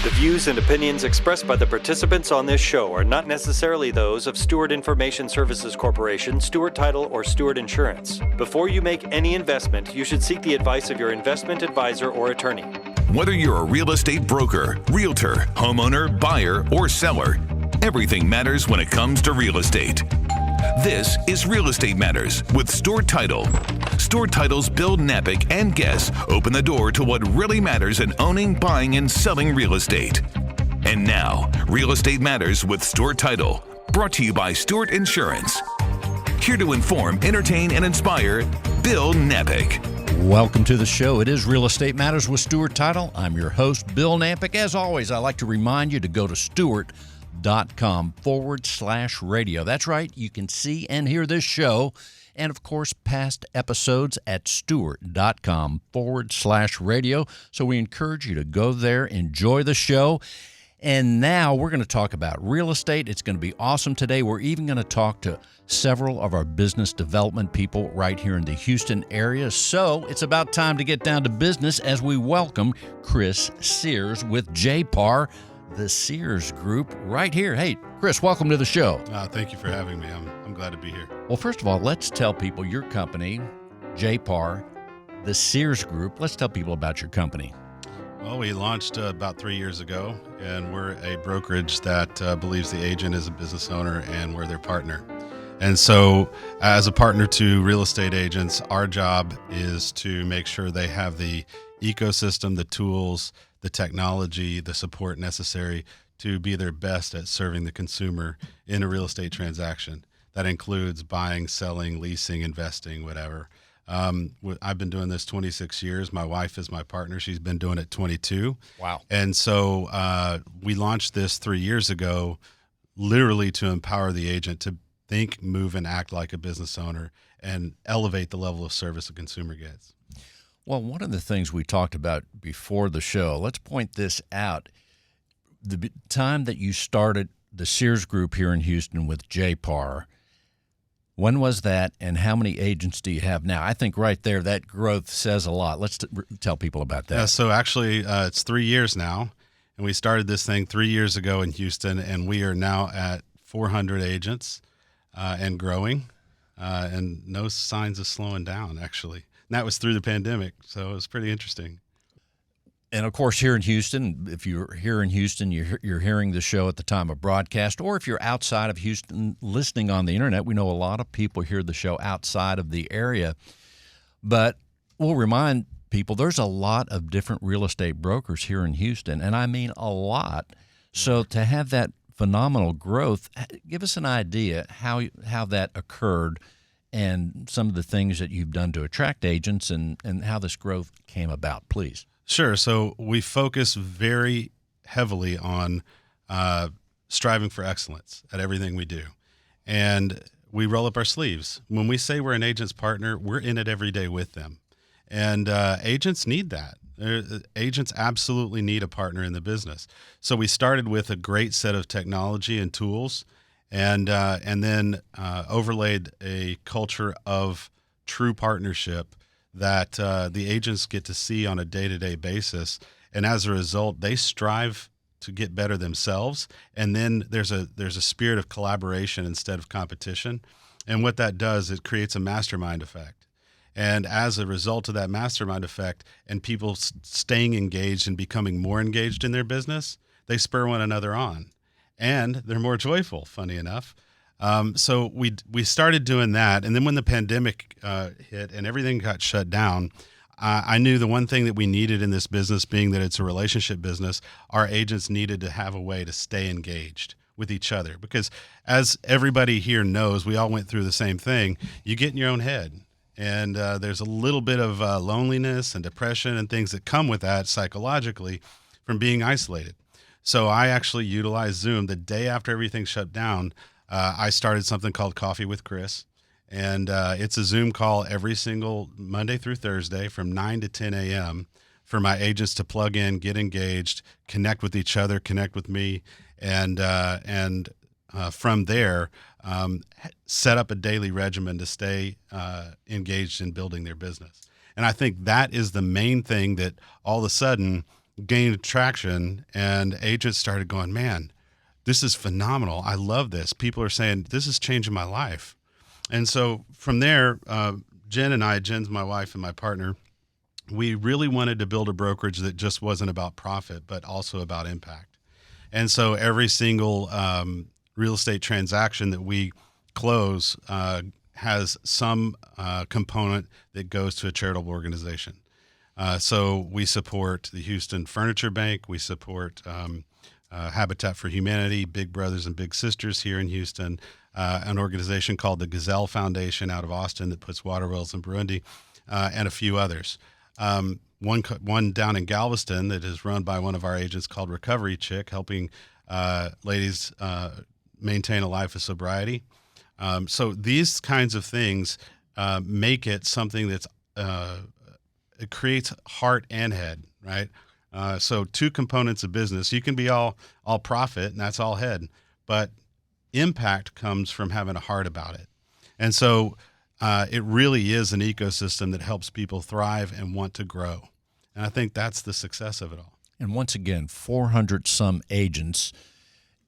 The views and opinions expressed by the participants on this show are not necessarily those of Stewart Information Services Corporation, Stewart Title, or Stewart Insurance. Before you make any investment, you should seek the advice of your investment advisor or attorney. Whether you're a real estate broker, realtor, homeowner, buyer, or seller, everything matters when it comes to real estate. This is Real Estate Matters with Stewart Title. Stewart Title's Bill Knapik and guests open the door to what really matters in owning, buying, and selling real estate. And now, Real Estate Matters with Stewart Title, brought to you by Stewart Insurance. Here to inform, entertain, and inspire, Bill Knapik. Welcome to the show. It is Real Estate Matters with Stewart Title. I'm your host, Bill Knapik. As always, I like to remind you to go to stewart.com/radio. That's right. You can see and hear this show and, of course, past episodes at stewart.com/radio. So we encourage you to go there, enjoy the show. And now we're going to talk about real estate. It's going to be awesome today. We're even going to talk to several of our business development people right here in the Houston area. So it's about time to get down to business as we welcome Chris Sears with JPAR, the Sears Group, right here. Hey, Chris, welcome to the show. Thank you for having me. I'm glad to be here. Well, first of all, let's tell people your company, JPAR, the Sears Group. Let's tell people about your company. Well, we launched about 3 years ago, and we're a brokerage that believes the agent is a business owner and we're their partner. And so as a partner to real estate agents, our job is to make sure they have the ecosystem, the tools, the technology, the support necessary to be their best at serving the consumer in a real estate transaction. That includes buying, selling, leasing, investing, whatever. I've been doing this 26 years. My wife is my partner. She's been doing it 22. Wow. And so we launched this 3 years ago, literally to empower the agent to think, move, and act like a business owner and elevate the level of service a consumer gets. Well, one of the things we talked about before the show, let's point this out. The time that you started the Sears Group here in Houston with JPAR, when was that, and how many agents do you have now? I think right there, that growth says a lot. Let's tell people about that. Yeah, so actually, it's 3 years now, and we started this thing 3 years ago in Houston, and we are now at 400 agents and growing, and no signs of slowing down, actually. And that was through the pandemic, so it was pretty interesting. And, of course, here in Houston, if you're here in Houston, you're hearing the show at the time of broadcast, or if you're outside of Houston listening on the internet, we know a lot of people hear the show outside of the area. But we'll remind people there's a lot of different real estate brokers here in Houston, and I mean a lot. So to have that phenomenal growth, give us an idea how that occurred and some of the things that you've done to attract agents and how this growth came about, please. Sure. So we focus very heavily on striving for excellence at everything we do. And we roll up our sleeves. When we say we're an agent's partner, we're in it every day with them. And agents need that. Agents absolutely need a partner in the business. So we started with a great set of technology and tools and then overlaid a culture of true partnership that the agents get to see on a day-to-day basis. And as a result, they strive to get better themselves. And then there's a spirit of collaboration instead of competition. And what that does, it creates a mastermind effect. And as a result of that mastermind effect and people staying engaged and becoming more engaged in their business, they spur one another on. And they're more joyful, funny enough. So we started doing that, and then when the pandemic hit and everything got shut down, I knew the one thing that we needed in this business, being that it's a relationship business, our agents needed to have a way to stay engaged with each other. Because as everybody here knows, we all went through the same thing. You get in your own head, and there's a little bit of loneliness and depression and things that come with that psychologically from being isolated. So I actually utilized Zoom the day after everything shut down. I started something called Coffee with Chris, and it's a Zoom call every single Monday through Thursday from 9 to 10 a.m. for my agents to plug in, get engaged, connect with each other, connect with me, and from there, set up a daily regimen to stay engaged in building their business. And I think that is the main thing that all of a sudden gained traction, and agents started going, man, this is phenomenal. I love this. People are saying, this is changing my life. And so from there, Jen's my wife and my partner, we really wanted to build a brokerage that just wasn't about profit, but also about impact. And so every single real estate transaction that we close has some component that goes to a charitable organization. So we support the Houston Furniture Bank. We support Habitat for Humanity, Big Brothers and Big Sisters here in Houston, an organization called the Gazelle Foundation out of Austin that puts water wells in Burundi, and a few others. One down in Galveston that is run by one of our agents called Recovery Chick, helping ladies maintain a life of sobriety. So these kinds of things make it something that's it creates heart and head, right? So two components of business. You can be all profit and that's all head, but impact comes from having a heart about it. And so it really is an ecosystem that helps people thrive and want to grow. And I think that's the success of it all. And once again, 400 some agents.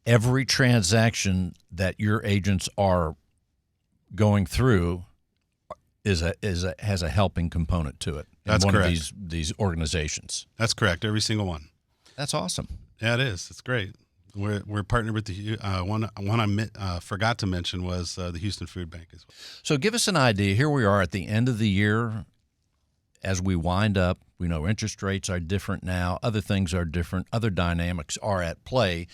Every transaction that your agents are going through has a helping component to it. That's one correct. Of these organizations. That's correct. Every single one. That's awesome. Yeah, it is. It's great. We're partnered with the one I forgot to mention was the Houston Food Bank as well. So give us an idea. Here we are at the end of the year. As we wind up, we know interest rates are different now. Other things are different. Other dynamics are at play.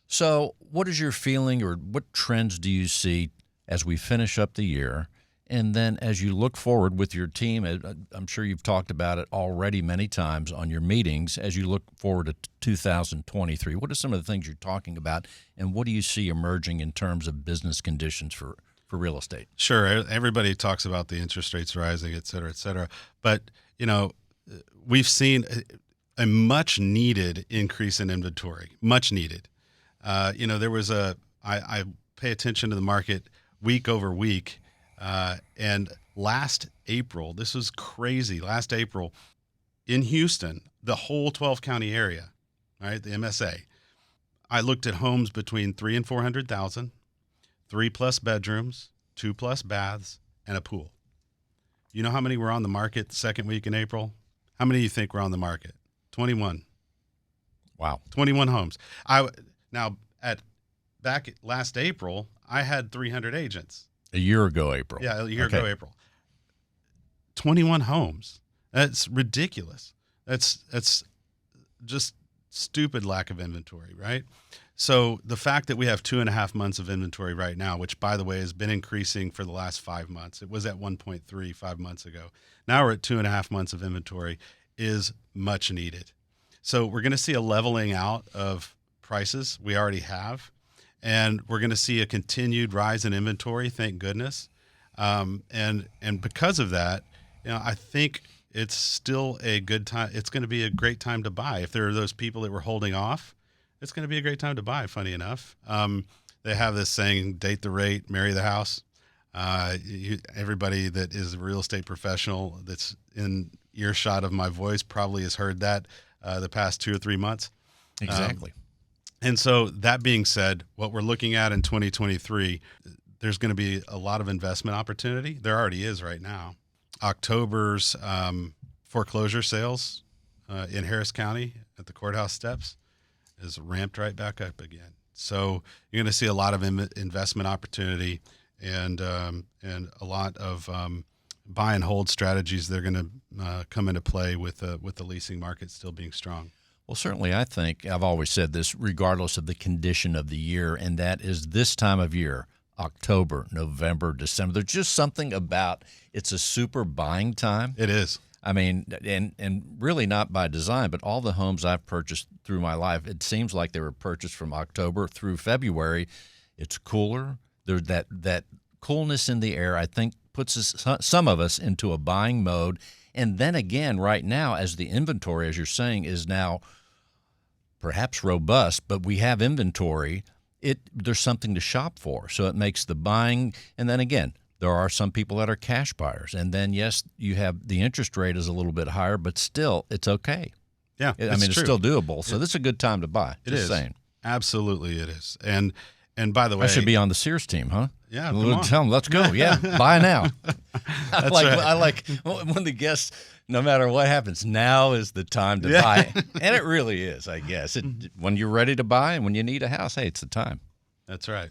So what is your feeling, or what trends do you see as we finish up the year? And then as you look forward with your team, I'm sure you've talked about it already many times on your meetings, as you look forward to 2023, what are some of the things you're talking about, and what do you see emerging in terms of business conditions for real estate? Sure. Everybody talks about the interest rates rising, et cetera, et cetera. But, we've seen a much needed increase in inventory, much needed. There was I pay attention to the market week over week. And last April, this was crazy. Last April in Houston, the whole 12 county area, right? The MSA, I looked at homes between 300,000 and 400,000, 3+ bedrooms, 2+ baths, and a pool. You know how many were on the market the second week in April? How many do you think were on the market? 21. Wow. 21 homes. Back last April, I had 300 agents. A year ago, April. Yeah, a year ago, April. 21 homes. That's ridiculous. That's just stupid lack of inventory, right? So the fact that we have 2.5 months of inventory right now, which, by the way, has been increasing for the last 5 months. It was at 1.3 5 months ago. Now we're at 2.5 months of inventory, is much needed. So we're going to see a leveling out of prices we already have. And we're going to see a continued rise in inventory, thank goodness. And because of that, I think it's still a good time. It's going to be a great time to buy. If there are those people that were holding off, it's going to be a great time to buy, funny enough. They have this saying, date the rate, marry the house. Everybody that is a real estate professional that's in earshot of my voice probably has heard that the past 2 or 3 months. Exactly. And so that being said, what we're looking at in 2023, there's going to be a lot of investment opportunity. There already is right now. October's foreclosure sales in Harris County at the courthouse steps is ramped right back up again. So you're going to see a lot of investment opportunity and a lot of buy and hold strategies that are going to come into play with the leasing market still being strong. Well, certainly, I think I've always said this, regardless of the condition of the year, and that is this time of year, October, November, December. There's just something about it's a super buying time. It is. I mean, and really not by design, but all the homes I've purchased through my life, it seems like they were purchased from October through February. It's cooler. There's that coolness in the air, I think, puts some of us into a buying mode. And then again, right now, as the inventory, as you're saying, is now perhaps robust, but we have inventory, there's something to shop for. So it makes the buying, and then again, there are some people that are cash buyers. And then, yes, you have the interest rate is a little bit higher, but still, it's okay. Yeah, I mean, it's still doable. So this is a good time to buy. It Just is. saying. Absolutely, it is. And by the way, I should be on the Sears team, huh? Yeah, Tell them, let's go. Yeah, buy now. That's right. I like when the guests, no matter what happens, now is the time to buy. And it really is, I guess. When you're ready to buy and when you need a house, hey, it's the time. That's right.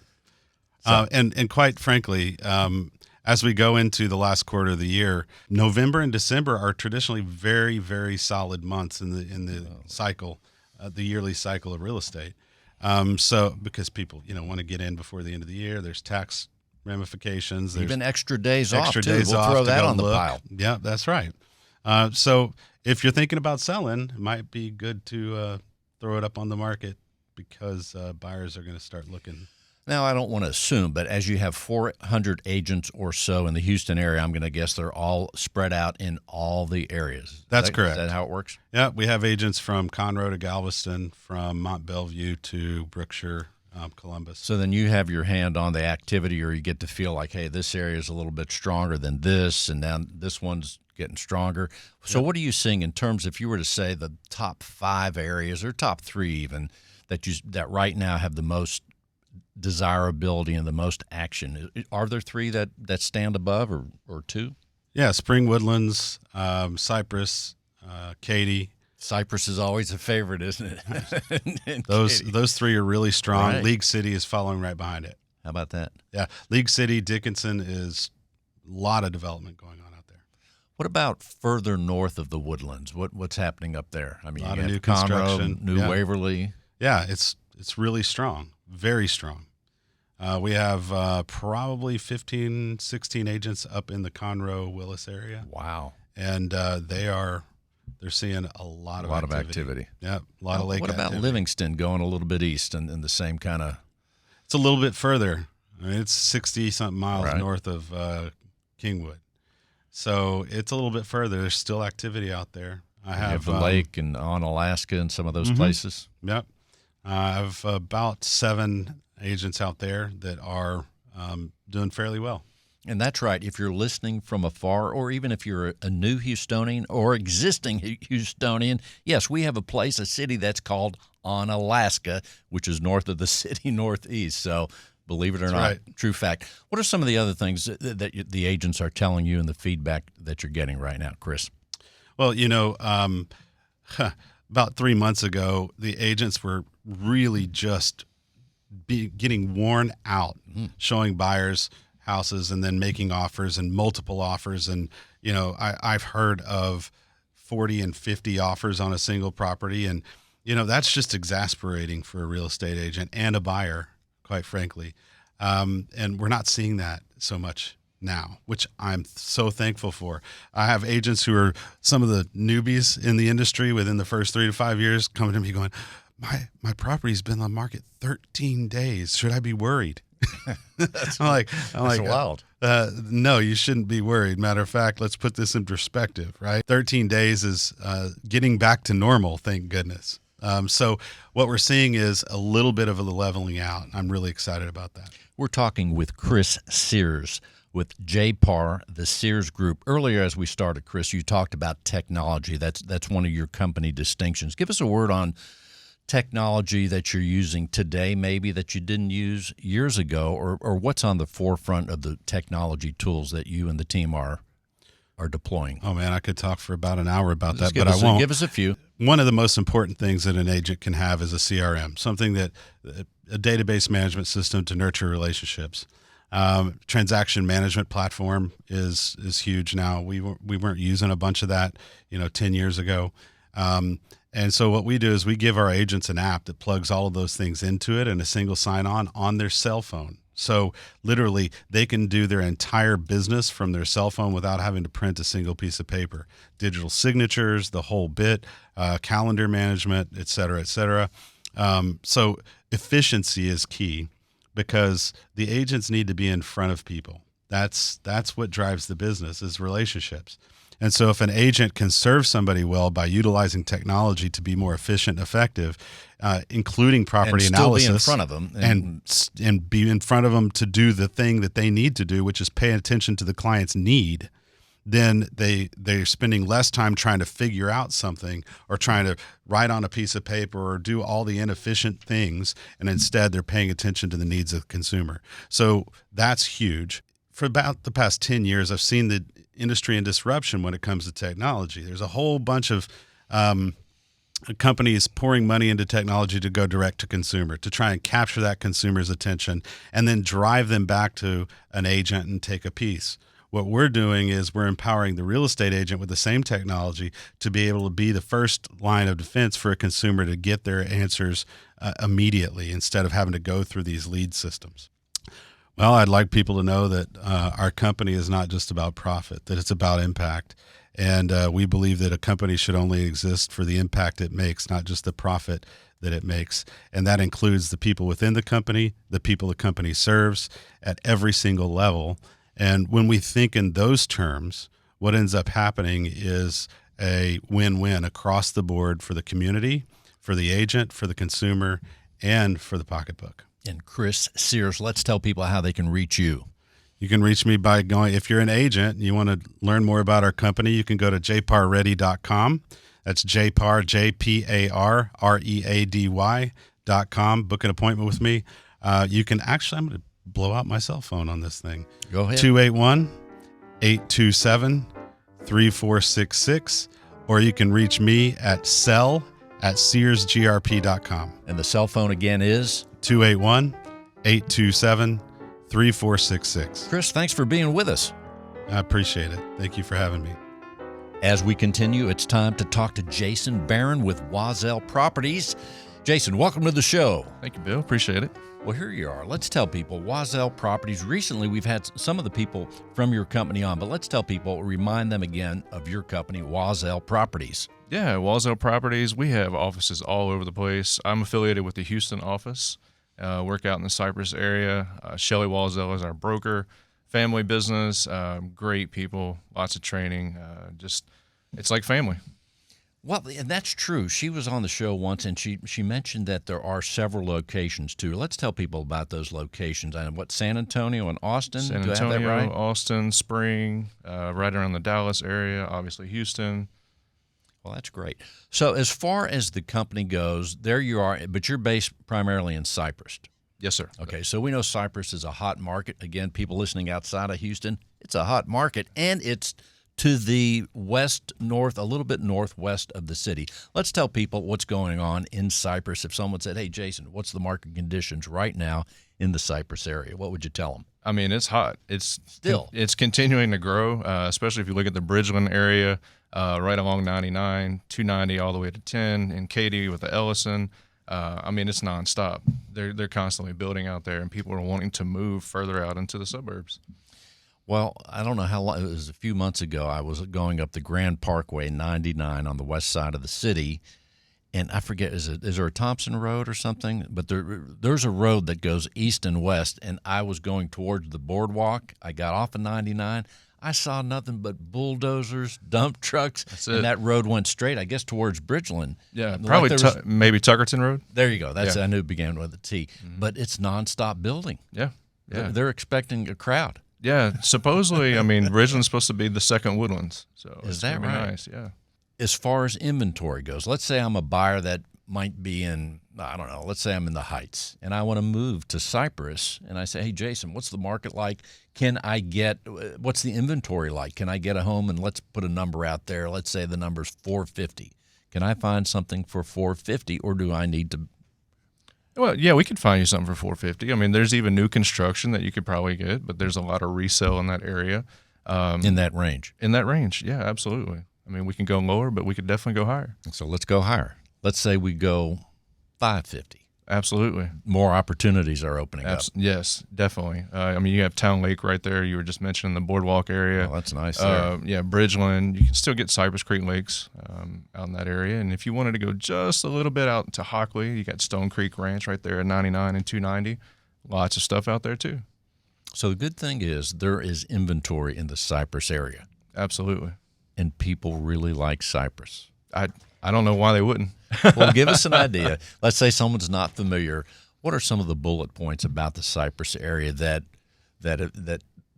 So, and quite frankly, as we go into the last quarter of the year, November and December are traditionally very, very solid months in the cycle, the yearly cycle of real estate. So because people, want to get in before the end of the year, there's tax ramifications. There's even extra days off, too. Days we'll off throw to that go on the look. pile. Yeah, that's right. So if you're thinking about selling, it might be good to throw it up on the market because buyers are going to start looking. Now, I don't want to assume, but as you have 400 agents or so in the Houston area, I'm going to guess they're all spread out in all the areas. That's correct. Is that how it works? Yeah, we have agents from Conroe to Galveston, from Mont Belvieu to Brookshire, Columbus. So then you have your hand on the activity, or you get to feel like, hey, this area is a little bit stronger than this, and now this one's getting stronger. So what are you seeing in terms, if you were to say the top 5 areas or top 3 even, that right now have the most desirability and the most action? Are there 3 that stand above or 2? Yeah, Spring Woodlands, Cypress, Katy. Cypress is always a favorite, isn't it? Those 3 are really strong. Right. League City is following right behind it. How about that? Yeah, League City, Dickinson is a lot of development going on out there. What about further north of the Woodlands? What's happening up there? I mean, A lot you of have new Conroe, construction. New Waverly. Yeah, it's really strong, very strong. We have probably 15, 16 agents up in the Conroe, Willis area. Wow. And they're seeing a lot of activity. Yeah, a lot of lake activity. What about Livingston going a little bit east and the same kind of? It's a little bit further. I mean, it's 60-something miles Right. north of Kingwood. So it's a little bit further. There's still activity out there. I You have the lake and on Alaska and some of those places. Yep. I have about 7 agents out there that are doing fairly well. And that's right. If you're listening from afar, or even if you're a new Houstonian or existing Houstonian, yes, we have a city that's called On Alaska, which is north of the city northeast. So believe it or not, right. True fact. What are some of the other things that the agents are telling you and the feedback that you're getting right now, Chris? Well, about 3 months ago, the agents were really just getting worn out, showing buyers houses and then making offers and multiple offers. And, I've heard of 40 and 50 offers on a single property. And, that's just exasperating for a real estate agent and a buyer, quite frankly. And we're not seeing that so much now, which I'm so thankful for. I have agents who are some of the newbies in the industry within the first 3 to 5 years coming to me going, my property's been on the market 13 days. Should I be worried? That's wild. No, you shouldn't be worried. Matter of fact, let's put this in perspective, right? 13 days is getting back to normal, thank goodness. So what we're seeing is a little bit of a leveling out. I'm really excited about that. We're talking with Chris Sears with JPAR, the Sears Group. Earlier, as we started, Chris, you talked about technology. That's one of your company distinctions. Give us a word on technology that you're using today, maybe that you didn't use years ago, or what's on the forefront of the technology tools that you and the team are deploying. Oh man, I could talk for about an hour about that, but I won't. Give us a few. One of the most important things that an agent can have is a CRM, something that a database management system to nurture relationships. Transaction management platform is huge now. We weren't using a bunch of that, 10 years ago. And so what we do is we give our agents an app that plugs all of those things into it and a single sign-on their cell phone. So literally they can do their entire business from their cell phone without having to print a single piece of paper. Digital signatures, the whole bit, calendar management, et cetera, et cetera. So efficiency is key because the agents need to be in front of people. That's what drives the business is relationships. And so if an agent can serve somebody well by utilizing technology to be more efficient and effective, including property and analysis, still be in front of them and be in front of them to do the thing that they need to do, which is pay attention to the client's need, then they're spending less time trying to figure out something or trying to write on a piece of paper or do all the inefficient things, and instead they're paying attention to the needs of the consumer. So that's huge. For about the past 10 years, I've seen the industry in disruption when it comes to technology. There's a whole bunch of companies pouring money into technology to go direct to consumer, to try and capture that consumer's attention and then drive them back to an agent and take a piece. What we're doing is we're empowering the real estate agent with the same technology to be able to be the first line of defense for a consumer to get their answers immediately instead of having to go through these lead systems. Well, I'd like people to know that our company is not just about profit, that it's about impact. And we believe that a company should only exist for the impact it makes, not just the profit that it makes. And that includes the people within the company, the people the company serves at every single level. And when we think in those terms, what ends up happening is a win-win across the board for the community, for the agent, for the consumer, and for the pocketbook. And Chris Sears, let's tell people how they can reach you. You can reach me by going, if you're an agent and you want to learn more about our company, you can go to jparready.com. That's JPAR, JPARREADY.com. Book an appointment with me. You can actually, I'm going to blow out my cell phone on this thing. Go ahead. 281-827-3466. Or you can reach me at sell@searsgrp.com. And the cell phone again is? 281-827-3466. Chris, thanks for being with us. I appreciate it. Thank you for having me. As we continue, it's time to talk to Jason Barron with Wazell Properties. Jason, welcome to the show. Thank you, Bill. Appreciate it. Well, here you are. Let's tell people, Wazell Properties. Recently, we've had some of the people from your company on, but let's tell people, remind them again of your company, Wazell Properties. Yeah, Wazell Properties. We have offices all over the place. I'm affiliated with the Houston office. Work out in the Cypress area. Shelly Wazell is our broker. Family business, great people, lots of training. It's like family. Well, and that's true. She was on the show once, and she mentioned that there are several locations, too. Let's tell people about those locations. And what, San Antonio and Austin? San Do I Antonio, have that right? Austin, Spring, right around the Dallas area, obviously Houston. Well, that's great. So as far as the company goes, there you are, but you're based primarily in Cypress. Yes, sir. Okay, so we know Cypress is a hot market. Again, people listening outside of Houston, it's a hot market, and it's to the west-north, a little bit northwest of the city. Let's tell people what's going on in Cypress. If someone said, hey, Jason, what's the market conditions right now in the Cypress area? What would you tell them? I mean, it's hot. It's continuing to grow, especially if you look at the Bridgeland area, right along 99, 290 all the way to 10, and Katy with the Ellison. I mean, it's nonstop. They're constantly building out there, and people are wanting to move further out into the suburbs. Well, I don't know how long. It was a few months ago. I was going up the Grand Parkway 99 on the west side of the city, and I forget, is there a Thompson Road or something? But there's a road that goes east and west, and I was going towards the boardwalk. I got off of 99. I saw nothing but bulldozers, dump trucks, and that road went straight, I guess, towards Bridgeland. Yeah, probably maybe Tuckerton Road. There you go. That's I knew it began with a T. Mm-hmm. But it's nonstop building. Yeah. They're expecting a crowd. Yeah, supposedly, I mean, Bridgeland's supposed to be the second Woodlands. So is that right? Nice, yeah. As far as inventory goes, let's say I'm a buyer that might be in, I don't know, let's say I'm in the Heights, and I want to move to Cypress, and I say, hey, Jason, what's the market like? What's the inventory like? Can I get a home, and let's put a number out there. Let's say the number's 450. Can I find something for 450, or do I need to? Well, yeah, we could find you something for 450. I mean, there's even new construction that you could probably get, but there's a lot of resale in that area. In that range? In that range, yeah, absolutely. I mean, we can go lower, but we could definitely go higher. So let's go higher. Let's say we go 550. Absolutely. More opportunities are opening up. Yes, definitely. I mean, you have Town Lake right there. You were just mentioning the boardwalk area. Oh, that's nice there. Yeah, Bridgeland. You can still get Cypress Creek Lakes out in that area. And if you wanted to go just a little bit out to Hockley, you got Stone Creek Ranch right there at 99 and 290. Lots of stuff out there, too. So the good thing is there is inventory in the Cypress area. Absolutely. And people really like Cypress. I don't know why they wouldn't. Well, give us an idea. Let's say someone's not familiar. What are some of the bullet points about the Cypress area that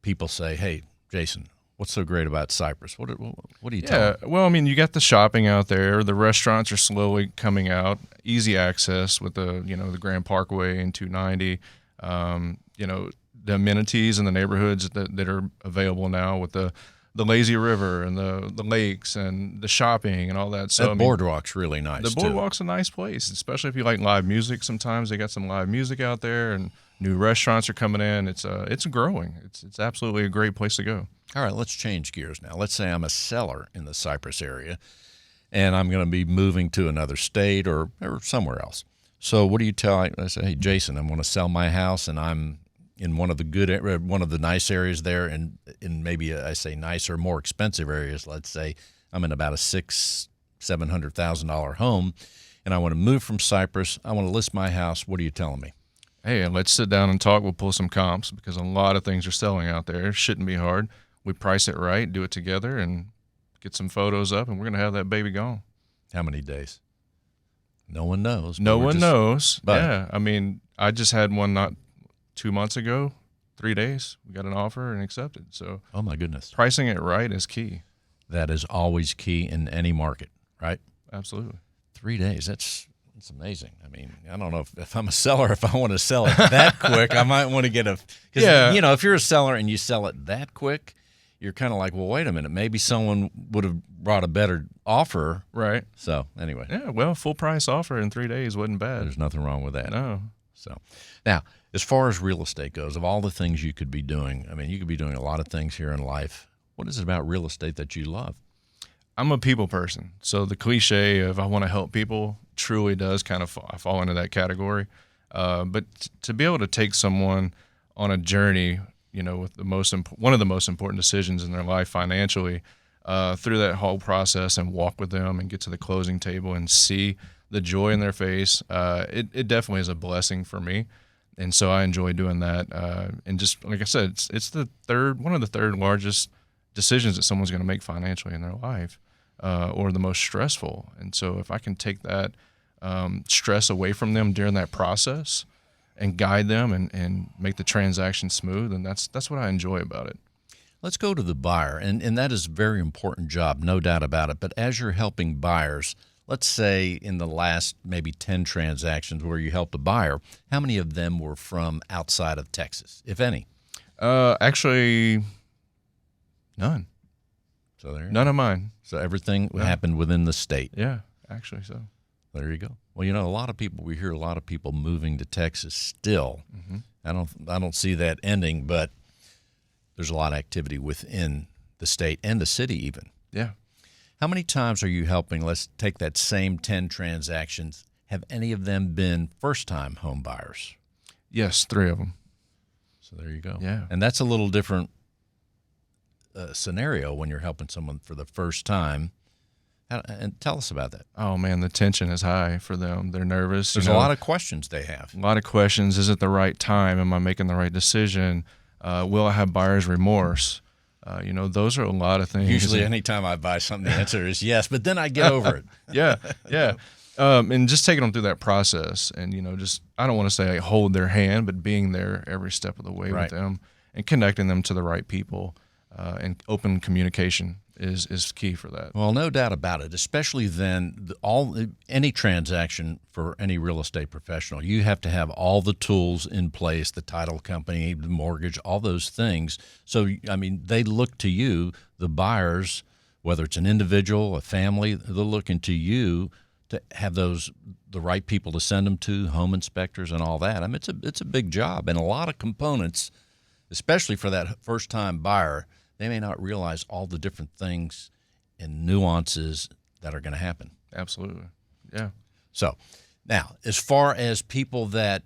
people say, hey, Jason, What's so great about Cypress? What do you tell Yeah, them? well, I mean, you got the shopping out there. The restaurants are slowly coming out. Easy access with the Grand Parkway and 290. The amenities in the neighborhoods that are available now with the lazy river and the lakes and the shopping and all that. So That boardwalk's really nice. The boardwalk's a nice place, especially if you like live music. Sometimes they got some live music out there, and new restaurants are coming in. It's growing. It's absolutely a great place to go. All right, let's change gears now. Let's say I'm a seller in the Cypress area, and I'm going to be moving to another state or somewhere else. So what do you tell? I say, hey, Jason, I want to sell my house, and I'm in one of the nice areas there, and in maybe I say nicer, more expensive areas. Let's say I'm in about a $700,000 home, and I want to move from Cypress. I want to list my house. What are you telling me? Hey, let's sit down and talk. We'll pull some comps because a lot of things are selling out there. It shouldn't be hard. We price it right, do it together, and get some photos up, and we're going to have that baby gone. How many days? No one knows. No one knows. But, yeah, I mean, I just had one not 2 months ago, 3 days. We got an offer and accepted. So, oh my goodness, pricing it right is key. That is always key in any market, right? Absolutely. 3 days. That's amazing. I mean, I don't know if I'm a seller, if I want to sell it that quick, I might want to get if you're a seller and you sell it that quick, you're kind of like, well, wait a minute, maybe someone would have brought a better offer. Right. So anyway. Yeah, well, full price offer in 3 days wasn't bad. There's nothing wrong with that. No. So now, as far as real estate goes, of all the things you could be doing, I mean, you could be doing a lot of things here in life. What is it about real estate that you love? I'm a people person. So the cliche of I want to help people truly does kind of fall into that category. But to be able to take someone on a journey, with one of the most important decisions in their life financially, through that whole process and walk with them and get to the closing table and see the joy in their face, it definitely is a blessing for me. And so I enjoy doing that. And just like I said, it's one of the third largest decisions that someone's going to make financially in their life, or the most stressful. And so if I can take that stress away from them during that process and guide them and make the transaction smooth, and that's what I enjoy about it. Let's go to the buyer, and that is a very important job, no doubt about it. But as you're helping buyers, let's say in the last maybe 10 transactions where you helped a buyer, how many of them were from outside of Texas, if any? Actually, none. So none of mine. So everything happened within the state. Yeah, actually so. There you go. Well, we hear a lot of people moving to Texas still. Mm-hmm. I don't see that ending, but there's a lot of activity within the state and the city even. Yeah. How many times are you helping? Let's take that same 10 transactions. Have any of them been first-time home buyers? Yes, 3 of them. So there you go. Yeah. And that's a little different scenario when you're helping someone for the first time. And tell us about that. Oh, man, the tension is high for them. They're nervous. There's a lot of questions they have. A lot of questions. Is it the right time? Am I making the right decision? Will I have buyer's remorse? Those are a lot of things. Usually anytime I buy something, the answer is yes, but then I get over it. Yeah. And just taking them through that process and, I don't want to say hold their hand, but being there every step of the way with them and connecting them to the right people, and open communication is key for that. Well, no doubt about it, especially then any transaction for any real estate professional, you have to have all the tools in place, the title company, the mortgage, all those things. So, I mean, they look to you, the buyers, whether it's an individual, a family, they're looking to you to have the right people to send them to, home inspectors and all that. I mean, it's a big job and a lot of components, especially for that first-time buyer. They may not realize all the different things and nuances that are going to happen. Absolutely. Yeah. So now, as far as people that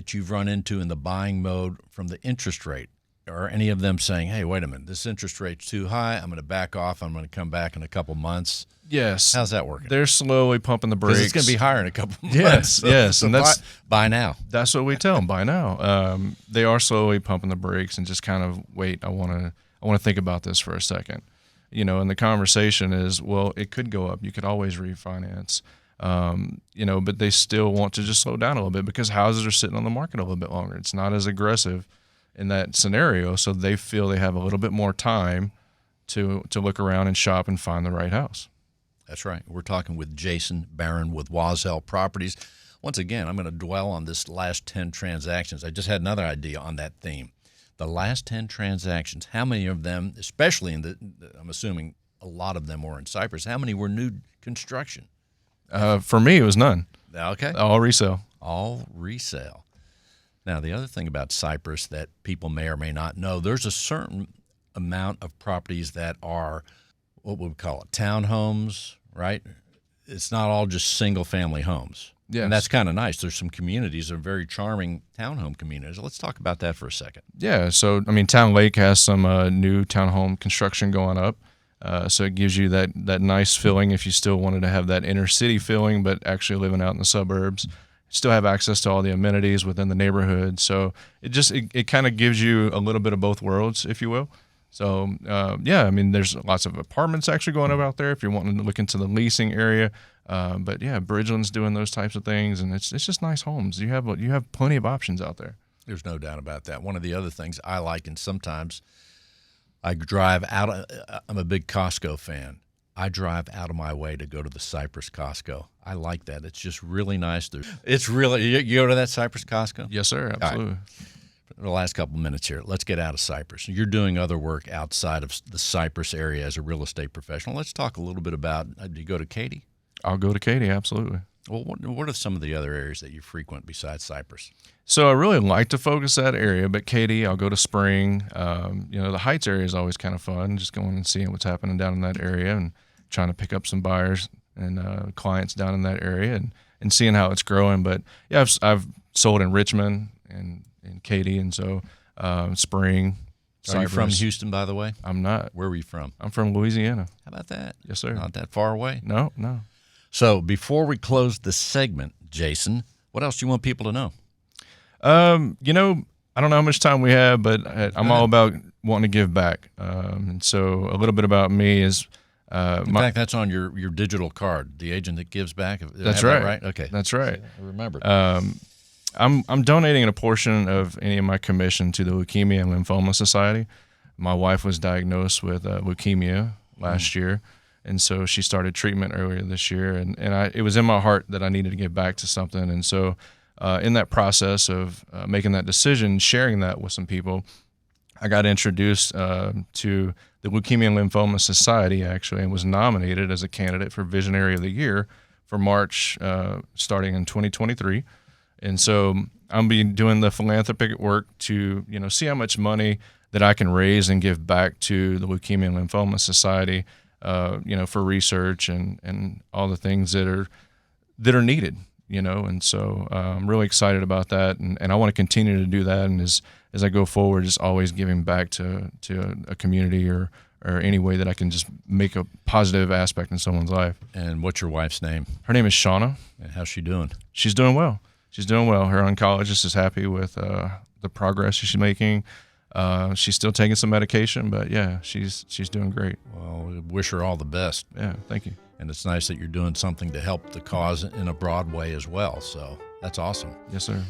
you've run into in the buying mode from the interest rate, are any of them saying, hey, wait a minute, this interest rate's too high, I'm going to back off, I'm going to come back in a couple months? Yes. How's that working? They're slowly pumping the brakes. Because it's going to be higher in a couple months. Yes. So And that's buy now. That's what we tell them, buy now. They are slowly pumping the brakes and just kind of wait. I want to think about this for a second. And the conversation is, well, it could go up. You could always refinance. But they still want to just slow down a little bit because houses are sitting on the market a little bit longer. It's not as aggressive in that scenario, so they feel they have a little bit more time to look around and shop and find the right house. That's right. We're talking with Jason Barron with Wazell Properties. Once again, I'm going to dwell on this last 10 transactions. I just had another idea on that theme. The last 10 transactions, how many of them, especially I'm assuming a lot of them were in Cypress, how many were new construction? For me, it was none. Okay. All resale. All resale. Now, the other thing about Cypress that people may or may not know, there's a certain amount of properties that are, what would we call it, townhomes, right? It's not all just single-family homes. Yes. And that's kind of nice. There's some communities that are very charming townhome communities. Let's talk about that for a second. Yeah, so, I mean, Town Lake has some new townhome construction going up. So it gives you that nice feeling if you still wanted to have that inner city feeling, but actually living out in the suburbs. Still have access to all the amenities within the neighborhood. So it kind of gives you a little bit of both worlds, if you will. So, yeah, I mean, there's lots of apartments actually going up out there if you're wanting to look into the leasing area. But, yeah, Bridgeland's doing those types of things, and it's just nice homes. You have plenty of options out there. There's no doubt about that. One of the other things I like, and sometimes I drive out – I'm a big Costco fan. I drive out of my way to go to the Cypress Costco. I like that. It's just really nice. It's really – you go to that Cypress Costco? Yes, sir, absolutely. For the last couple minutes here, let's get out of Cypress. You're doing other work outside of the Cypress area as a real estate professional. Let's talk a little bit about do you go to Katy? I'll go to Katy, absolutely. Well, what are some of the other areas that you frequent besides Cypress? So I really like to focus that area, but Katy, I'll go to Spring. The Heights area is always kind of fun, just going and seeing what's happening down in that area and trying to pick up some buyers and clients down in that area and seeing how it's growing. But, yeah, I've sold in Richmond and in Katy, and so Spring. Are you from Houston, by the way? I'm not. Where were you from? I'm from Louisiana. How about that? Yes, sir. Not that far away? No. So before we close the segment, Jason, what else do you want people to know? I don't know how much time we have, but I'm all about wanting to give back. And so a little bit about me is in fact, that's on your digital card, the agent that gives back. That's right. Right? Okay. That's right. I remembered. I'm donating a portion of any of my commission to the Leukemia and Lymphoma Society. My wife was diagnosed with leukemia last year, and so she started treatment earlier this year. And it was in my heart that I needed to give back to something. And so in that process of making that decision, sharing that with some people, I got introduced to the Leukemia and Lymphoma Society, actually, and was nominated as a candidate for Visionary of the Year for March starting in 2023. And so I'm be doing the philanthropic work to, see how much money that I can raise and give back to the Leukemia and Lymphoma Society, for research and all the things that are needed, And so I'm really excited about that, and I want to continue to do that. And as I go forward, just always giving back to a community or any way that I can just make a positive aspect in someone's life. And what's your wife's name? Her name is Shauna. And how's she doing? She's doing well. Her oncologist is happy with the progress she's making. She's still taking some medication, but yeah, she's doing great. Well, we wish her all the best. Yeah, thank you. And it's nice that you're doing something to help the cause in a broad way as well. So that's awesome. Yes, sir.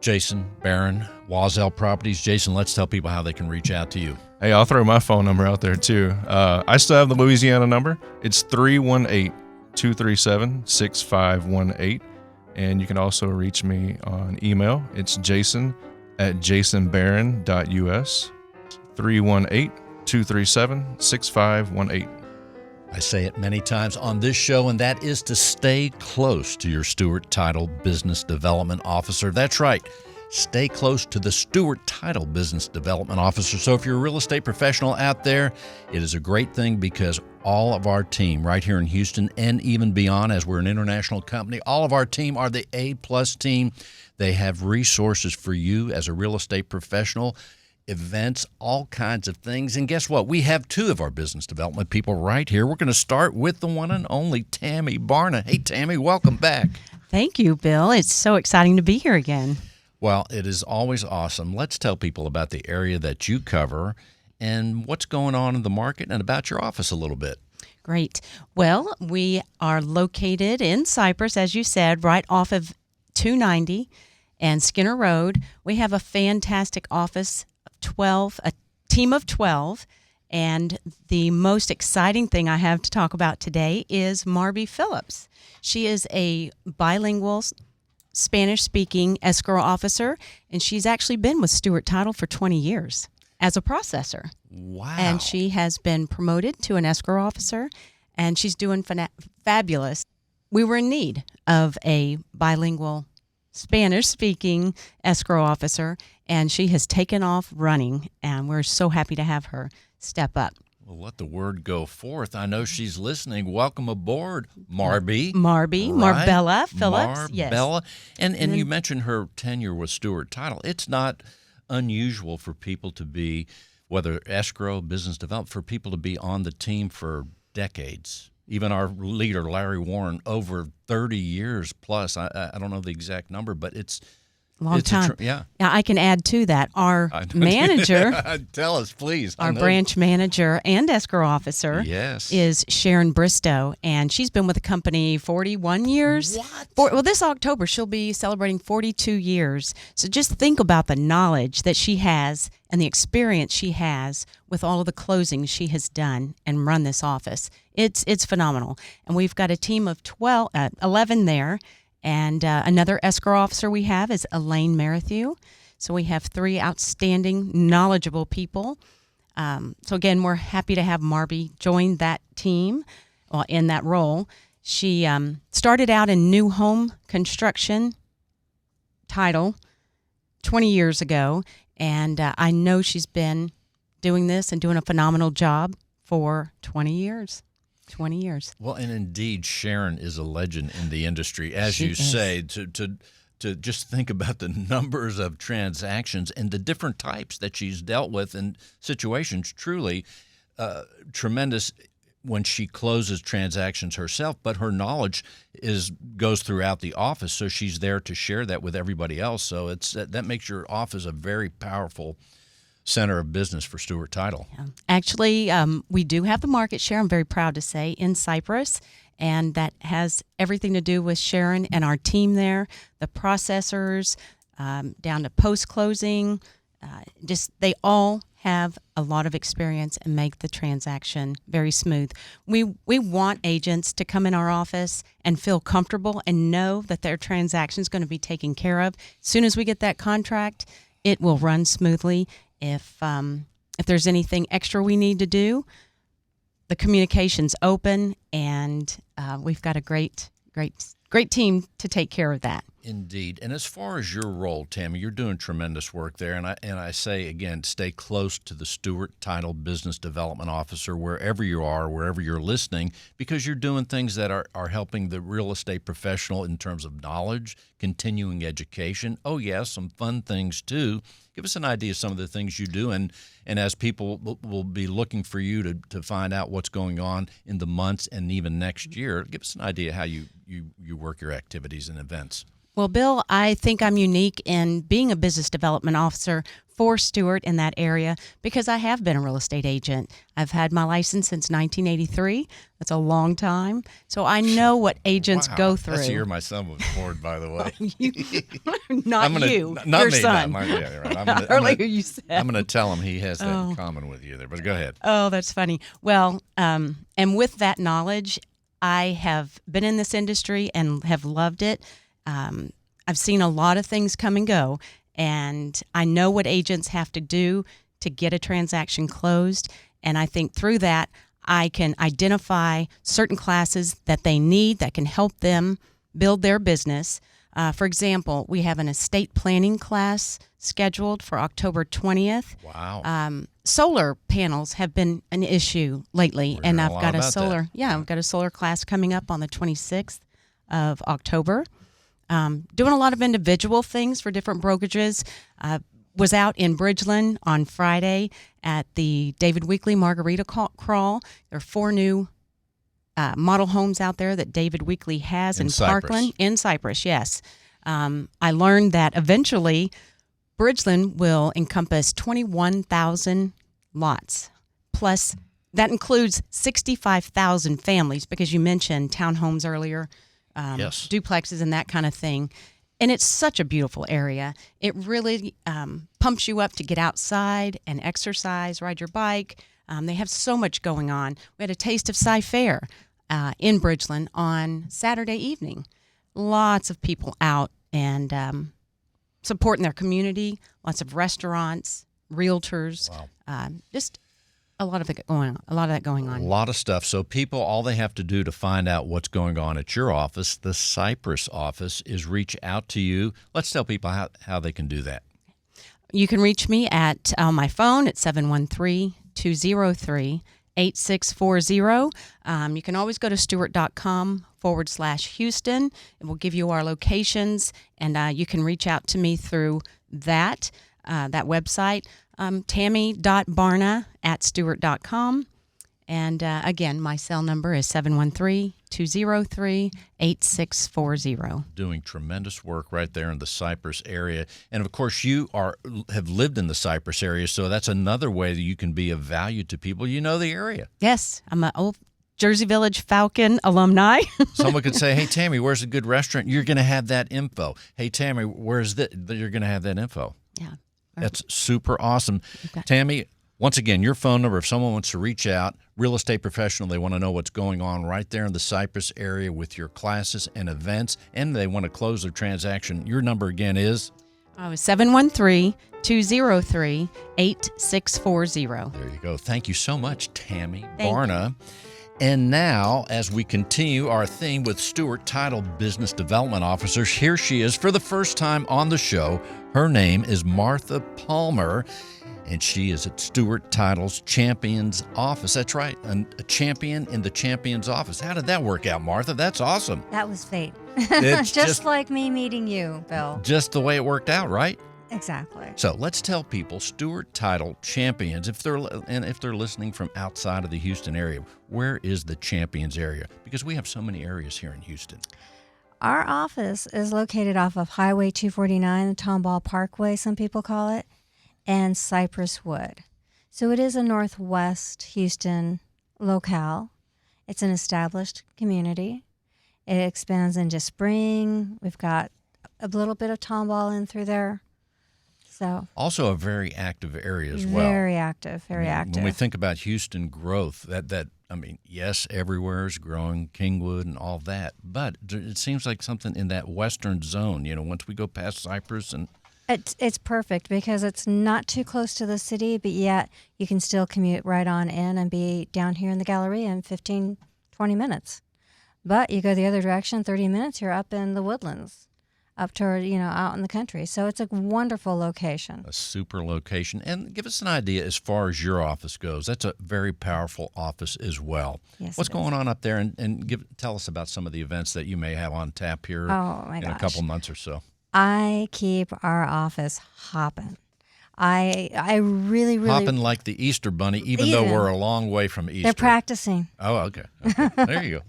Jason Barron, Wazell Properties. Jason, let's tell people how they can reach out to you. Hey, I'll throw my phone number out there too. I still have the Louisiana number. It's 318-237-6518. And you can also reach me on email. It's jason@jasonbarron.us, 318-237-6518. I say it many times on this show, and that is to stay close to your Stewart Title Business Development Officer. That's right. Stay close to the Stewart Title Business Development Officer. So if you're a real estate professional out there, it is a great thing because all of our team right here in Houston and even beyond, as we're an international company, all of our team are the A-plus team. They have resources for you as a real estate professional, events, all kinds of things. And guess what? We have two of our business development people right here. We're going to start with the one and only Tammy Barna. Hey, Tammy, welcome back. Thank you, Bill. It's so exciting to be here again. Well, it is always awesome. Let's tell people about the area that you cover and what's going on in the market and about your office a little bit. Great. Well, we are located in Cypress, as you said, right off of 290. and Skinner Road. We have a fantastic office of 12, a team of 12. And the most exciting thing I have to talk about today is Marby Phillips. She is a bilingual Spanish-speaking escrow officer, and she's actually been with Stewart Title for 20 years as a processor. Wow. And she has been promoted to an escrow officer, and she's doing fabulous. We were in need of a bilingual Spanish-speaking escrow officer, and she has taken off running, and we're so happy to have her step up. Well, let the word go forth. I know she's listening. Welcome aboard, Marby. Marby, Right? Marbella Phillips. Marbella. Yes. And you mentioned her tenure with Stewart Title. It's not unusual for people to be, whether escrow, business development, for people to be on the team for decades. Even our leader, Larry Warren, over 30 years plus. I don't know the exact number, but it's Long time. Yeah. Now, I can add to that. Our manager, Tell us, please. our branch manager and escrow officer Yes. is Sharon Bristow, and she's been with the company 41 years. What? Well, this October, she'll be celebrating 42 years. So just think about the knowledge that she has and the experience she has with all of the closings she has done and run this office. It's phenomenal. And we've got a team of 11 there. And another escrow officer we have is Elaine Merrithew. So we have 3 outstanding, knowledgeable people. So again, we're happy to have Marby join that team in that role. She started out in new home construction title 20 years ago. And I know she's been doing this and doing a phenomenal job for 20 years. 20 years. Well, and indeed, Sharon is a legend in the industry, as She you is. say, to just think about the numbers of transactions and the different types that she's dealt with in situations. Truly tremendous when she closes transactions herself, but her knowledge goes throughout the office, so she's there to share that with everybody else. So that makes your office a very powerful center of business for Stewart Title. Yeah. Actually, we do have the market share, I'm very proud to say, in Cypress, and that has everything to do with Sharon and our team there, the processors, down to post-closing. They all have a lot of experience and make the transaction very smooth. We want agents to come in our office and feel comfortable and know that their transaction is going to be taken care of. As soon as we get that contract, it will run smoothly. If there's anything extra we need to do, the communication's open, and we've got a great team to take care of that. Indeed. And as far as your role, Tammy, you're doing tremendous work there. And I say, again, stay close to the Stewart Title Business Development Officer wherever you are, wherever you're listening, because you're doing things that are helping the real estate professional in terms of knowledge, continuing education. Oh, yes, some fun things, too. Give us an idea of some of the things you do. And as people will be looking for you to find out what's going on in the months and even next year, give us an idea how you work your activities and events. Well, Bill, I think I'm unique in being a business development officer for Stewart in that area because I have been a real estate agent. I've had my license since 1983. That's a long time. So I know what agents go through. That's the year my son was born, by the way. Not not your me, son. Yeah, right. Earlier you said. I'm going to tell him he has that in common with you there, but go ahead. Oh, that's funny. Well, and with that knowledge, I have been in this industry and have loved it. I've seen a lot of things come and go, and I know what agents have to do to get a transaction closed. And I think through that, I can identify certain classes that they need that can help them build their business. For example, we have an estate planning class scheduled for October 20th. Wow. Solar panels have been an issue lately, and I've got a solar. That. I've got a solar class coming up on the 26th of October. Doing a lot of individual things for different brokerages. Was out in Bridgeland on Friday at the David Weekley Margarita Crawl. There are 4 new model homes out there that David Weekley has in Parkland. In Cypress, yes. I learned that eventually Bridgeland will encompass 21,000 lots. Plus, that includes 65,000 families because you mentioned townhomes earlier. Yes. Duplexes and that kind of thing. And it's such a beautiful area. It really pumps you up to get outside and exercise, ride your bike. They have so much going on. We had a Taste of Cy-Fair in Bridgeland on Saturday evening. Lots of people out and supporting their community. Lots of restaurants, realtors. Wow. Just a lot of it going on. A lot of that going on. A lot of stuff. So people, all they have to do to find out what's going on at your office, the Cypress office, is reach out to you. Let's tell people how they can do that. You can reach me at my phone at 713-203-8640. You can always go to stewart.com/Houston. It will give you our locations, and you can reach out to me through that website. Tammy.barna@stewart.com. And again, my cell number is 713-203-8640. Doing tremendous work right there in the Cypress area. And of course, you have lived in the Cypress area, so that's another way that you can be of value to people. You know the area. Yes, I'm an old Jersey Village Falcon alumni. Someone could say, hey, Tammy, where's a good restaurant? You're going to have that info. Hey, Tammy, where's that? You're going to have that info. Yeah. That's super awesome. Okay. Tammy, once again, your phone number, if someone wants to reach out, real estate professional, they want to know what's going on right there in the Cypress area with your classes and events, and they want to close their transaction. Your number again is? 713-203-8640. There you go. Thank you so much, Tammy Barna. And now, as we continue our theme with Stewart Title Business Development Officer, here she is for the first time on the show. Her name is Martha Palmer, and she is at Stewart Title's Champions Office. That's right, a champion in the Champions Office. How did that work out, Martha? That's awesome. That was fate. It's just like me meeting you, Bill. Just the way it worked out, right? Exactly. So let's tell people Stewart Title Champions, if they're listening from outside of the Houston area, where is the Champions area? Because we have so many areas here in Houston. Our office is located off of Highway 249, the Tomball Parkway, some people call it, and Cypress Wood. So it is a Northwest Houston locale. It's an established community. It expands into Spring. We've got a little bit of Tomball in through there. So also a very active area as well. Very active, very active. When we think about Houston growth, yes, everywhere is growing, Kingwood and all that, but it seems like something in that western zone, once we go past Cypress and... It's perfect because it's not too close to the city, but yet you can still commute right on in and be down here in the Galleria in 15, 20 minutes. But you go the other direction, 30 minutes, you're up in the Woodlands. Up toward, out in the country. So it's a wonderful location. A super location. And give us an idea as far as your office goes. That's a very powerful office as well. Yes, what's going on up there? And tell us about some of the events that you may have on tap here in a couple months or so. I keep our office hopping. I really hopping like the Easter Bunny, even though we're a long way from Easter. They're practicing. Oh, okay. There you go.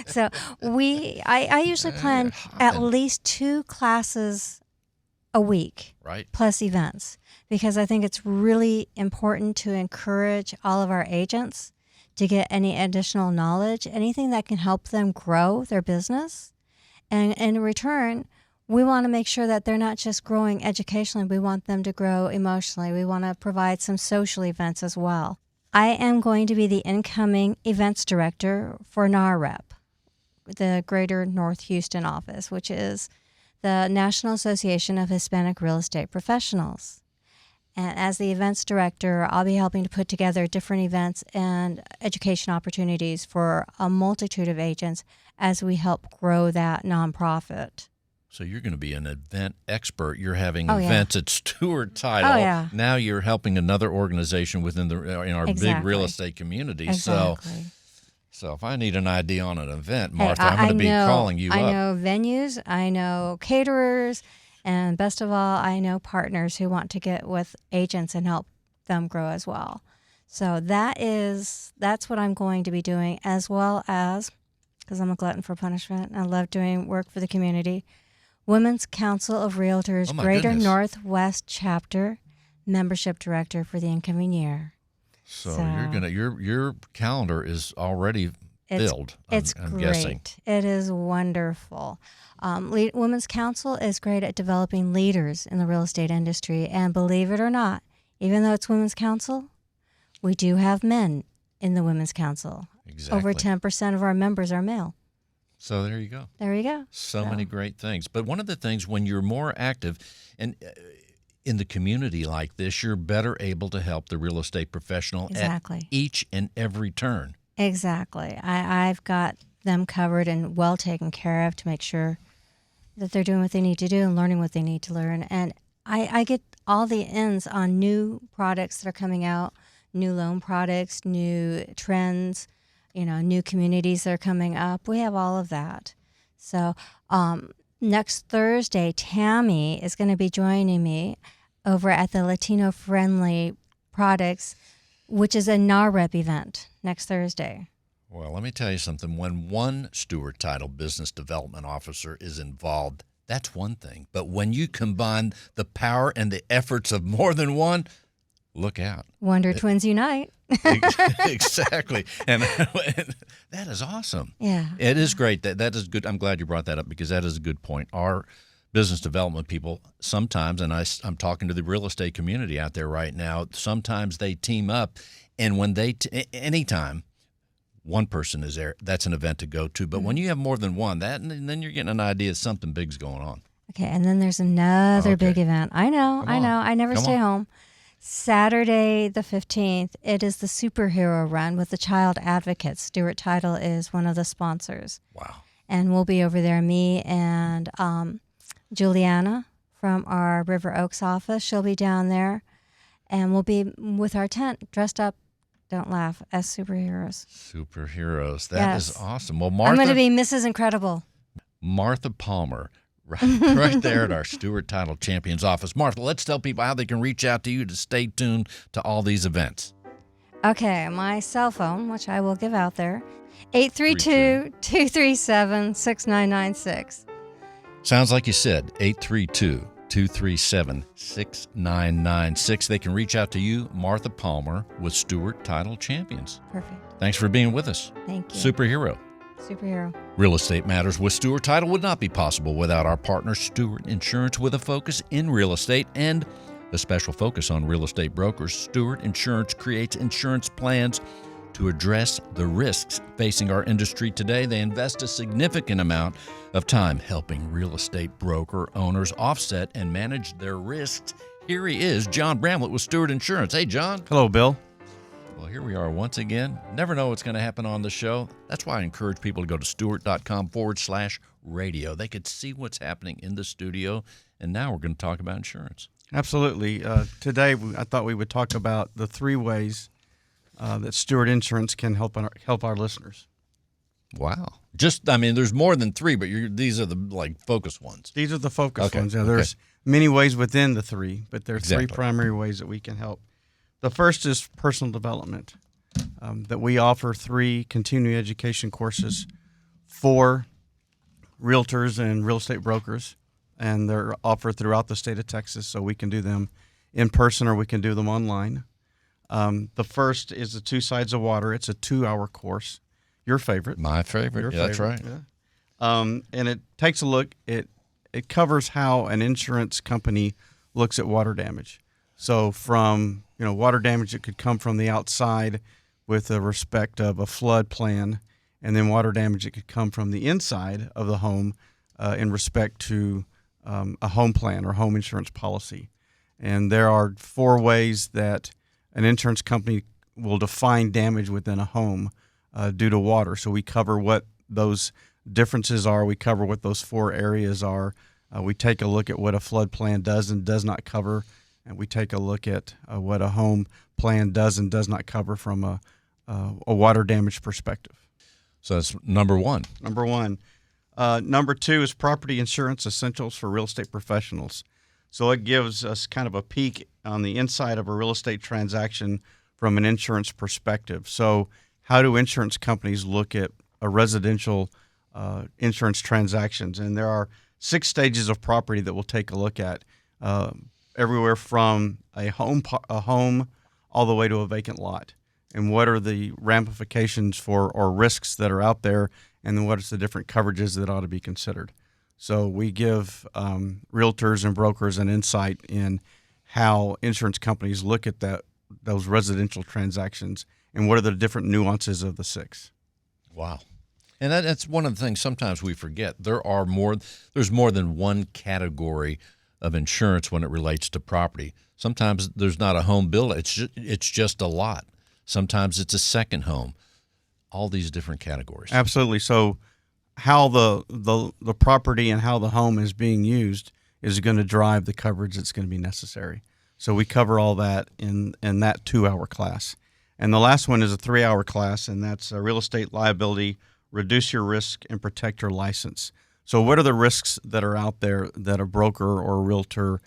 So I usually plan at least 2 classes a week, right? Plus events, because I think it's really important to encourage all of our agents to get any additional knowledge, anything that can help them grow their business, and in return, we want to make sure that they're not just growing educationally. We want them to grow emotionally. We want to provide some social events as well. I am going to be the incoming events director for NAREP, the Greater North Houston office, which is the National Association of Hispanic Real Estate Professionals. And as the events director, I'll be helping to put together different events and education opportunities for a multitude of agents as we help grow that nonprofit. So you're going to be an event expert. You're having events at Stewart Title. Oh, yeah. Now you're helping another organization in our big real estate community. Exactly. So if I need an idea on an event, Martha, I'm going to be calling you up. I know venues, I know caterers, and best of all, I know partners who want to get with agents and help them grow as well. So that's what I'm going to be doing, as well as, because I'm a glutton for punishment, I love doing work for the community, Women's Council of Realtors, Greater Northwest Chapter, membership director for the incoming year. So you're gonna your calendar is already filled. It's I'm great. guessing. It is wonderful. Women's Council is great at developing leaders in the real estate industry. And believe it or not, even though it's Women's Council, we do have men in the Women's Council. Exactly. Over 10% of our members are male. So there you go. There you go. So many great things. But one of the things, when you're more active and in the community like this, you're better able to help the real estate professional at each and every turn. Exactly. I've got them covered and well taken care of to make sure that they're doing what they need to do and learning what they need to learn. And I get all the ins on new products that are coming out, new loan products, new trends, new communities that are coming up. We have all of that. So next Thursday, Tammy is going to be joining me over at the Latino Friendly Products, which is a NAREP event next Thursday. Well, let me tell you something. When one Stewart Title business development officer is involved, that's one thing. But when you combine the power and the efforts of more than one, look out. Wonder Twins Unite. Exactly. And that is awesome. Yeah. It is great. That is good. I'm glad you brought that up because that is a good point. Our business development people sometimes, and I'm talking to the real estate community out there right now, sometimes they team up, and when anytime one person is there, that's an event to go to. But when you have more than one, then you're getting an idea something big's going on. Okay, and then there's another big event. I know. I never stay home. Saturday the 15th, it is the superhero run with the Child Advocates. Stewart Title is one of the sponsors. Wow. And we'll be over there, me and Juliana from our River Oaks office. She'll be down there. And we'll be with our tent dressed up, don't laugh, as superheroes. Superheroes. That is awesome. Well, Martha, I'm going to be Mrs. Incredible. Martha Palmer, right there at our Stewart Title Champions office. Martha, let's tell people how they can reach out to you to stay tuned to all these events. Okay, my cell phone, which I will give out there, 832-237-6996. Sounds like you said, 832-237-6996. They can reach out to you, Martha Palmer, with Stewart Title Champions. Perfect. Thanks for being with us. Thank you. Superhero. Real Estate Matters with Stewart Title would not be possible without our partner, Stewart Insurance, with a focus in real estate and a special focus on real estate brokers. Stewart Insurance creates insurance plans to address the risks facing our industry today. They invest a significant amount of time helping real estate broker owners offset and manage their risks. Here he is, John Bramlett with Stewart Insurance. Hey, John. Hello, Bill. Well, here we are once again. Never know what's going to happen on the show. That's why I encourage people to go to stewart.com/radio. They could see what's happening in the studio. And now we're going to talk about insurance. Absolutely. Today, I thought we would talk about the 3 ways that Stewart Insurance can help our listeners. Wow. There's more than 3, but these are the focus ones. These are the focus ones. Now, there's many ways within the 3, but there are 3 primary ways that we can help. The first is personal development, that we offer 3 continuing education courses for realtors and real estate brokers, and they're offered throughout the state of Texas, so we can do them in person or we can do them online. The first is the 2 Sides of Water. It's a 2-hour course. Your favorite. My favorite. That's right. Yeah. And it takes a look. It covers how an insurance company looks at water damage. So from water damage that could come from the outside with the respect of a flood plan, and then water damage that could come from the inside of the home in respect to a home plan or home insurance policy. And there are 4 ways that an insurance company will define damage within a home due to water. So we cover what those differences are. We cover what those 4 areas are. We take a look at what a flood plan does and does not cover, and we take a look at what a home plan does and does not cover from a water damage perspective. So that's number 1. Number 1. Number 2 is property insurance essentials for real estate professionals. So it gives us kind of a peek on the inside of a real estate transaction from an insurance perspective. So how do insurance companies look at a residential insurance transactions? And there are 6 stages of property that we'll take a look at, everywhere from a home all the way to a vacant lot. and what are the ramifications for or risks that are out there, and then what is the different coverages that ought to be considered. So we give realtors and brokers an insight in how insurance companies look at those residential transactions and what are the different nuances of the six. Wow. And that's one of the things sometimes we forget. There's more than one category of insurance when it relates to property. Sometimes there's not a home build. It's just a lot. Sometimes it's a second home. All these different categories. Absolutely. So how the property and how the home is being used is going to drive the coverage that's going to be necessary. So we cover all that in that 2-hour class. And the last one is a 3-hour class, and that's real estate liability, reduce your risk, and protect your license. So what are the risks that are out there that a broker or a realtor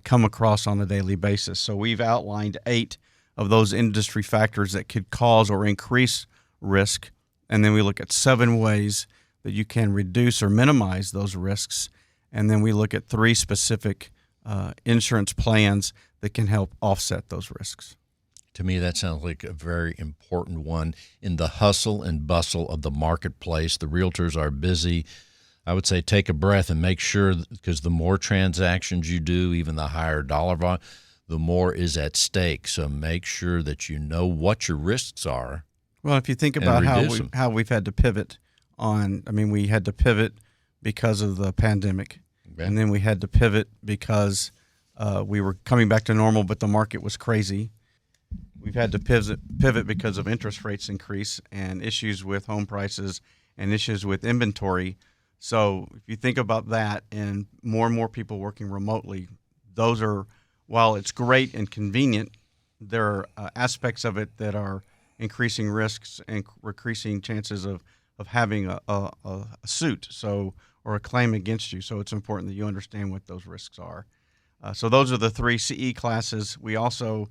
come across on a daily basis? So we've outlined 8 of those industry factors that could cause or increase risk, and then we look at 7 ways that you can reduce or minimize those risks, and then we look at 3 specific insurance plans that can help offset those risks. To me, that sounds like a very important one. In the hustle and bustle of the marketplace, the realtors are busy. I would say take a breath and make sure, because the more transactions you do, even the higher dollar volume, the more is at stake. So make sure that you know what your risks are. Well, if you think about how we've had to pivot we had to pivot because of the pandemic, okay. And then we had to pivot because we were coming back to normal, but the market was crazy. We've had to pivot because of interest rates increase and issues with home prices and issues with inventory. So if you think about that and more people working remotely, those are, while it's great and convenient, there are aspects of it that are increasing risks and increasing chances of having a suit or a claim against you. So it's important that you understand what those risks are. So those are the 3 CE classes. We also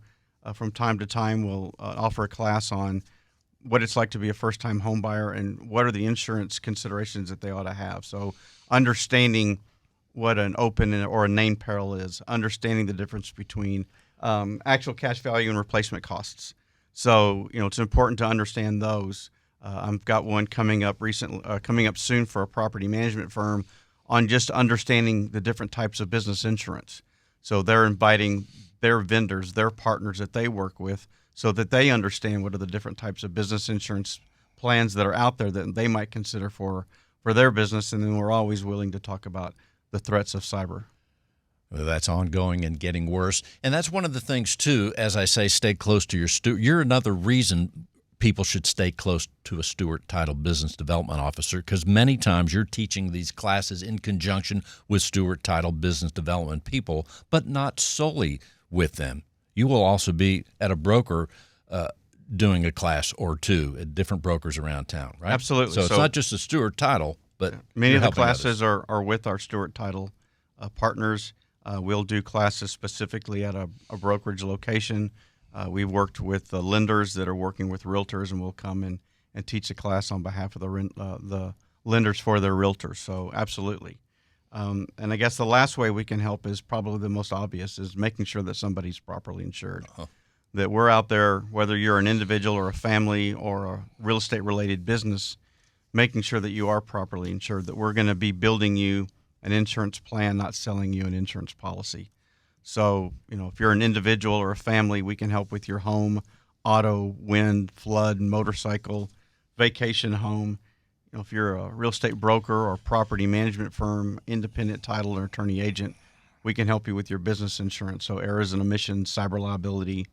from time to time, we'll offer a class on what it's like to be a first-time home buyer and what are the insurance considerations that they ought to have. So understanding what an open or a named peril is, understanding the difference between actual cash value and replacement costs. So, it's important to understand those. I've got one coming up soon for a property management firm on just understanding the different types of business insurance. So they're inviting their vendors, their partners that they work with, so that they understand what are the different types of business insurance plans that are out there that they might consider for their business. And then we're always willing to talk about the threats of cyber. Well, that's ongoing and getting worse. And that's one of the things, too, as I say, stay close to your Stewart. You're another reason people should stay close to a Stewart Title Business Development Officer, because many times you're teaching these classes in conjunction with Stewart Title Business Development people, but not solely with them. You will also be at a broker doing a class or 2 at different brokers around town, right? Absolutely. So it's not just a Stewart Title, but many of the classes are with our Stewart Title partners. We'll do classes specifically at a brokerage location. We've worked with the lenders that are working with realtors, and we'll come and teach a class on behalf of the lenders for their realtors. So absolutely. And I guess the last way we can help is probably the most obvious, is making sure that somebody's properly insured. Uh-huh. That we're out there, whether you're an individual or a family or a real estate related business, making sure that you are properly insured, that we're going to be building you an insurance plan, not selling you an insurance policy. So, if you're an individual or a family, we can help with your home, auto, wind, flood, motorcycle, vacation home. If you're a real estate broker or property management firm, independent title or attorney agent, we can help you with your business insurance. So errors and omissions, cyber liability,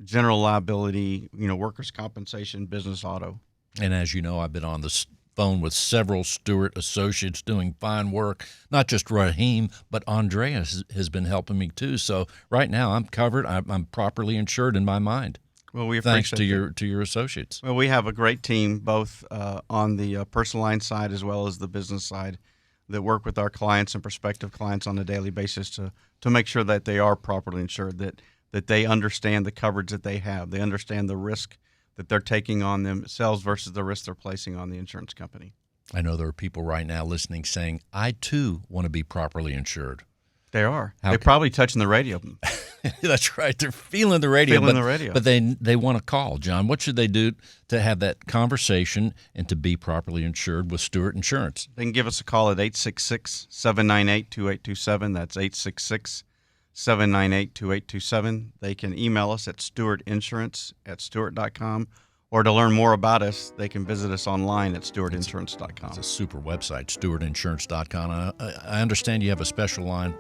general liability, workers' compensation, business auto. And as you know, I've been on the phone with several Stewart associates doing fine work. Not just Raheem, but Andrea has been helping me too. So right now I'm covered. I'm properly insured in my mind. Well, we appreciate thanks to your associates. Well, we have a great team, both on the personal line side as well as the business side, that work with our clients and prospective clients on a daily basis to make sure that they are properly insured, that they understand the coverage that they have, they understand the risk that they're taking on themselves versus the risk they're placing on the insurance company. I know there are people right now listening saying, I too want to be properly insured. They are. They're probably touching the radio. That's right. They're feeling the radio. But they want to call. John, what should they do to have that conversation and to be properly insured with Stewart Insurance? They can give us a call at 866-798-2827. That's 866-798-2827. They can email us at stewartinsurance@stewart.com. Or to learn more about us, they can visit us online at stewartinsurance.com. It's a super website, stewartinsurance.com. I understand you have a special line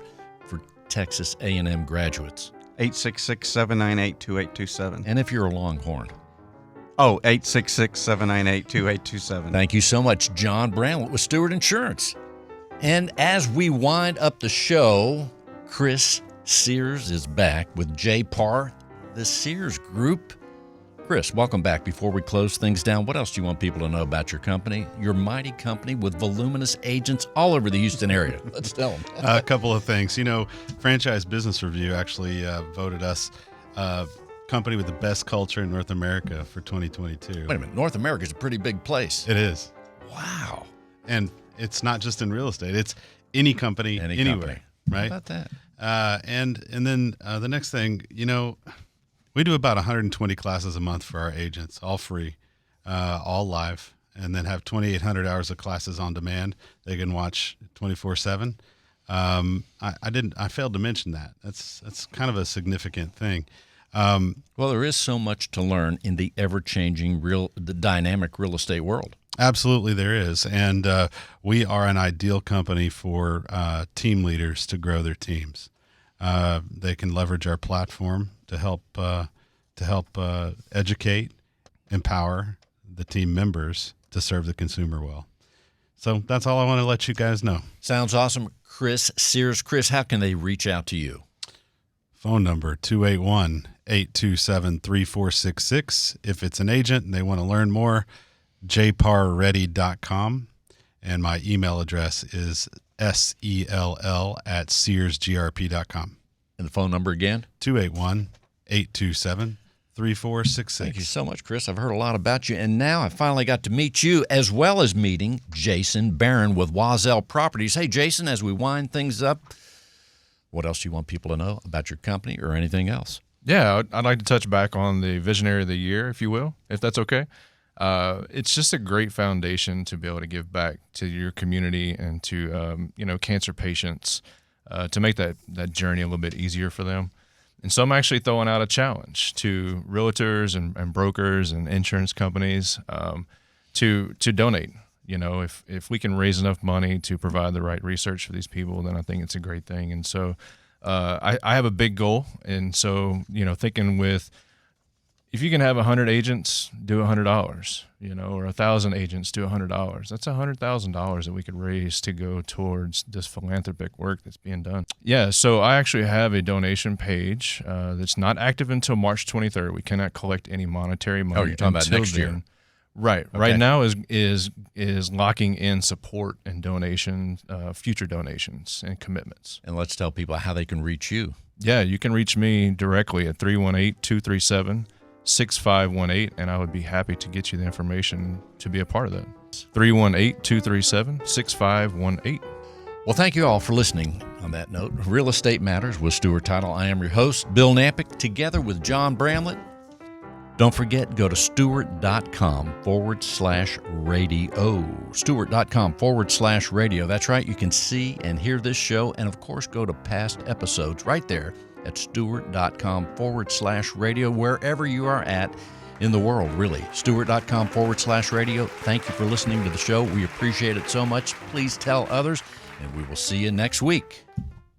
for Texas A&M graduates. 866-798-2827. And if you're a Longhorn. 866-798-2827. Thank you so much, John Bramlett with Stewart Insurance. And as we wind up the show, Chris Sears is back with Jay Parr, the Sears Group. Chris, welcome back. Before we close things down, what else do you want people to know about your company, your mighty company with voluminous agents all over the Houston area? Let's tell them. A couple of things. Franchise Business Review actually voted us company with the best culture in North America for 2022. Wait a minute. North America is a pretty big place. It is. Wow. And it's not just in real estate. It's any company, anywhere. Right? How about that? And then the next thing, we do about 120 classes a month for our agents, all free, all live, and then have 2,800 hours of classes on demand. They can watch 24/7. I failed to mention that. That's kind of a significant thing. Well, there is so much to learn in the ever-changing, the dynamic real estate world. Absolutely, there is, and we are an ideal company for team leaders to grow their teams. They can leverage our platform to help educate, empower the team members to serve the consumer well. So that's all I want to let you guys know. Sounds awesome. Chris Sears. Chris, how can they reach out to you? Phone number 281-827-3466. If it's an agent and they want to learn more, jparready.com. And my email address is SELL@SearsGRP.com. And the phone number again? 281-827-3466. Thank you so much, Chris. I've heard a lot about you. And now I finally got to meet you, as well as meeting Jason Barron with Wazell Properties. Hey, Jason, as we wind things up, what else do you want people to know about your company or anything else? Yeah, I'd like to touch back on the Visionary of the Year, if you will, if that's okay. It's just a great foundation to be able to give back to your community and to cancer patients to make that journey a little bit easier for them. And so I'm actually throwing out a challenge to realtors and brokers and insurance companies to donate. If we can raise enough money to provide the right research for these people, then I think it's a great thing. And so I have a big goal. And so, thinking if you can have 100 agents do $100, or 1,000 agents do $100, that's $100,000 that we could raise to go towards this philanthropic work that's being done. Yeah, so I actually have a donation page that's not active until March 23rd. We cannot collect any monetary money. Oh, you're talking about next year. Right. Okay. Right now is locking in support and donation, future donations and commitments. And let's tell people how they can reach you. Yeah, you can reach me directly at 318-237-6518, and I would be happy to get you the information to be a part of that. 318-237-6518. Well, thank you all for listening. On that note, Real Estate Matters with Stewart Title. I am your host, Bill Knapik, together with John Bramlett. Don't forget, go to stewart.com/radio. Stewart.com/radio. That's right. You can see and hear this show, and of course, go to past episodes right there at stewart.com/radio, wherever you are at in the world, really. Stewart.com/radio. Thank you for listening to the show. We appreciate it so much. Please tell others, and we will see you next week.